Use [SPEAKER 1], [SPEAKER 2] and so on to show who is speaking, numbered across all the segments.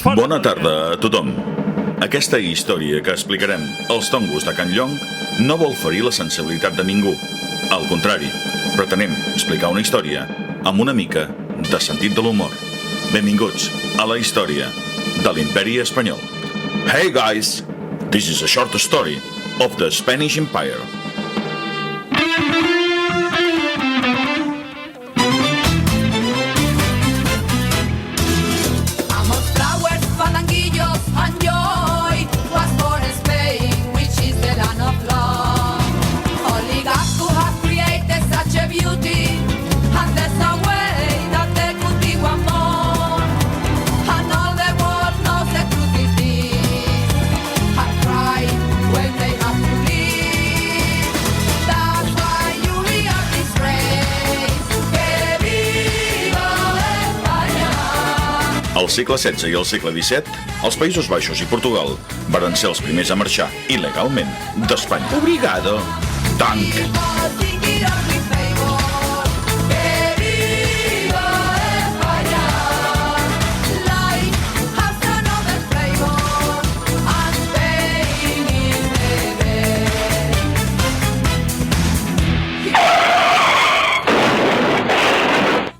[SPEAKER 1] Bona tarda a tothom. Aquesta història que explicarem als tongos de Can Llong no vol ferir la sensibilitat de ningú. Al contrari, pretenem explicar una història amb una mica de sentit de l'humor. Benvinguts a la història de l'Imperi Espanyol. Hey guys, this is a short story of the Spanish Empire. Al segle XVI i al segle XVII, els Països Baixos i Portugal varen ser els primers a marxar il·legalment d'Espanya.
[SPEAKER 2] Obrigado.
[SPEAKER 1] Danke.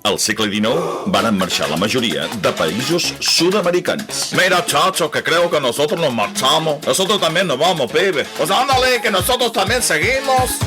[SPEAKER 1] Al segle XIX van marxar la mayoría de países sudamericanos.
[SPEAKER 2] Mira, chacho, que creo que nosotros nos marchamos. Nosotros también nos vamos, pibe. Pues ándale, que nosotros también seguimos.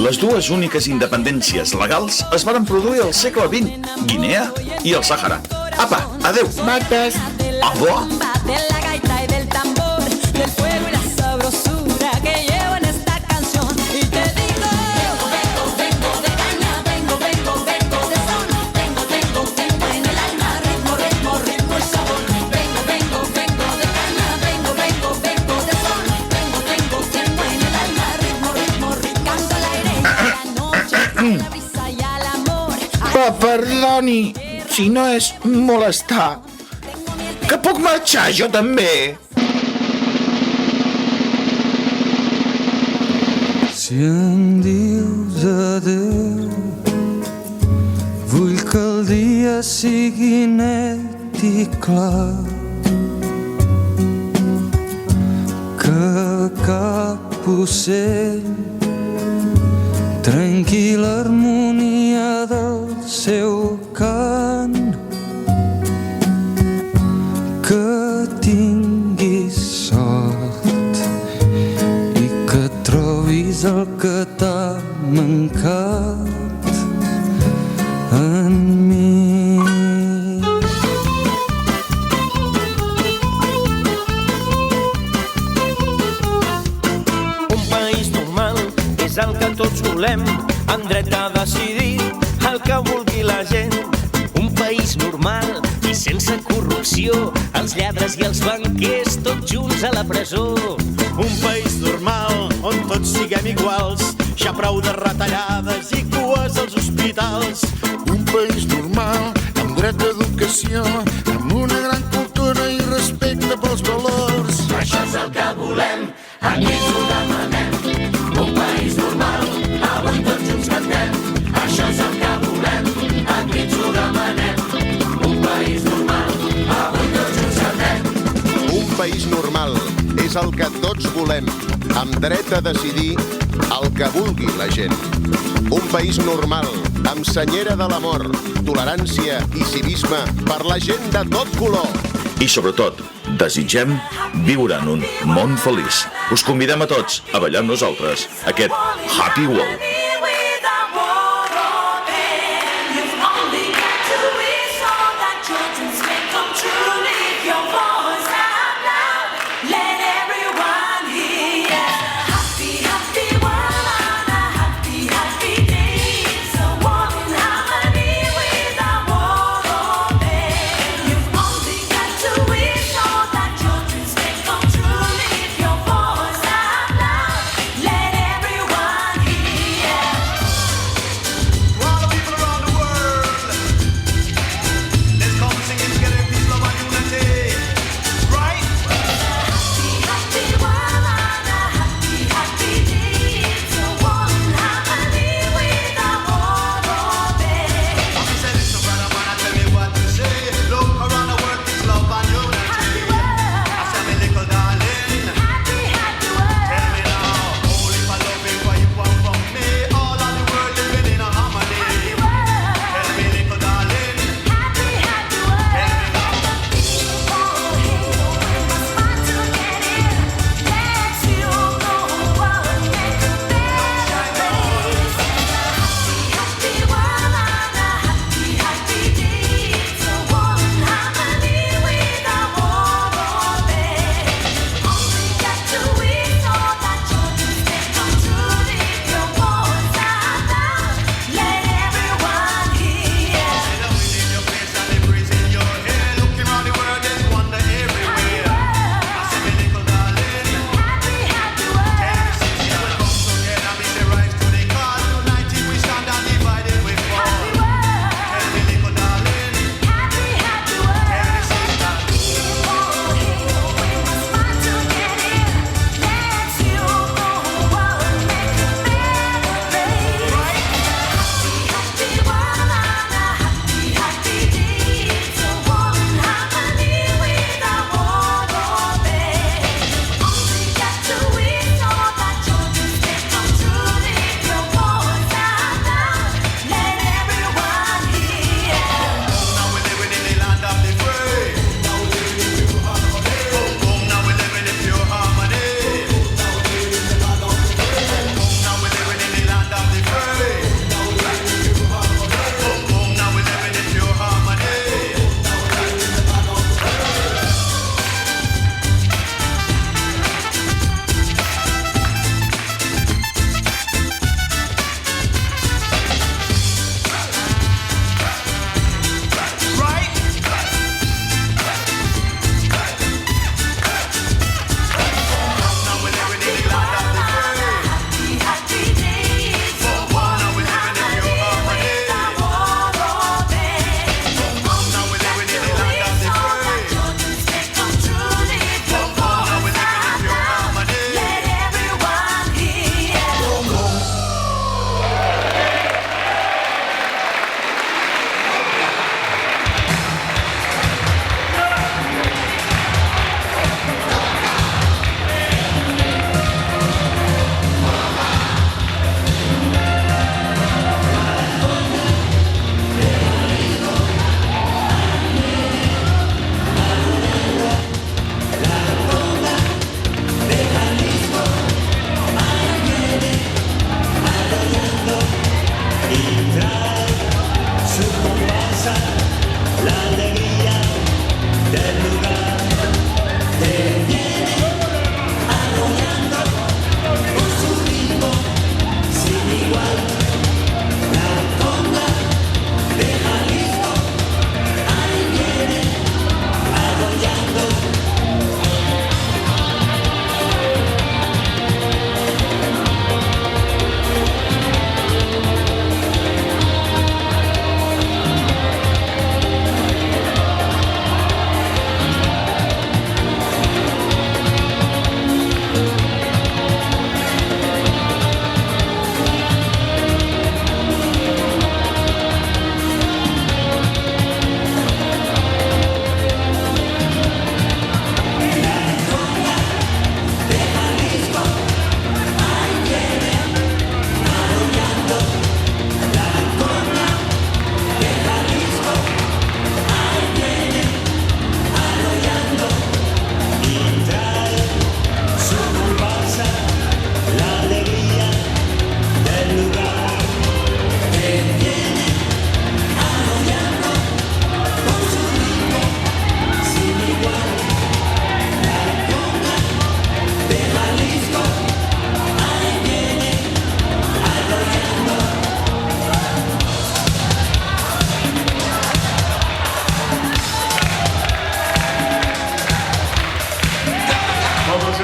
[SPEAKER 1] Les dues úniques independències legals es varen produir al segle XX, Guinea i el Sàhara. Apa, adeu!
[SPEAKER 2] Mates.
[SPEAKER 1] Au
[SPEAKER 2] Perdoni, si no és molestar, que puc marxar jo també?
[SPEAKER 3] Si em dius adeu, vull que el dia sigui net i clar, que cap ocell trenqui l'harmonia del seu cant, que tinguis sort i que trobis el que t'ha mancat en mi.
[SPEAKER 4] Un país normal és el que tots volem, amb dret a decidir el que vulgui la gent. Un país normal i sense corrupció, els lladres i els banquers tots junts a la presó.
[SPEAKER 5] Un país normal on tots siguem iguals, ja prou de retallades i cues als hospitals.
[SPEAKER 6] Un país normal amb dret d'educació, amb una gran cultura i respecte pels valors.
[SPEAKER 7] Això és el que volem, aquí ens ho demanem. Un país normal, avui tots junts cantem. Això és el que volem, aquí ens ho demanem. Un país normal, avui tots junts cantem.
[SPEAKER 8] Un país normal és el que tots volem, amb dret a decidir el que vulgui la gent. Un país normal, amb senyera de l'amor, tolerància i civisme per la gent de tot color.
[SPEAKER 1] I sobretot, desitgem viure en un món feliç. Us convidem a tots a ballar amb nosaltres aquest Happy World.
[SPEAKER 7] Happy, happy world on a happy, happy day. So warm and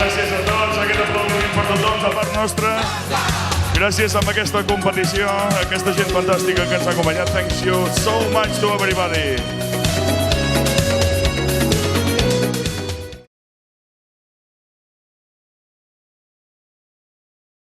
[SPEAKER 9] gràcies a tots, aquest aplaudiment per tothom de part nostra. Gràcies amb aquesta competició, aquesta gent fantàstica que ens ha acompanyat. Thank you so much to everybody.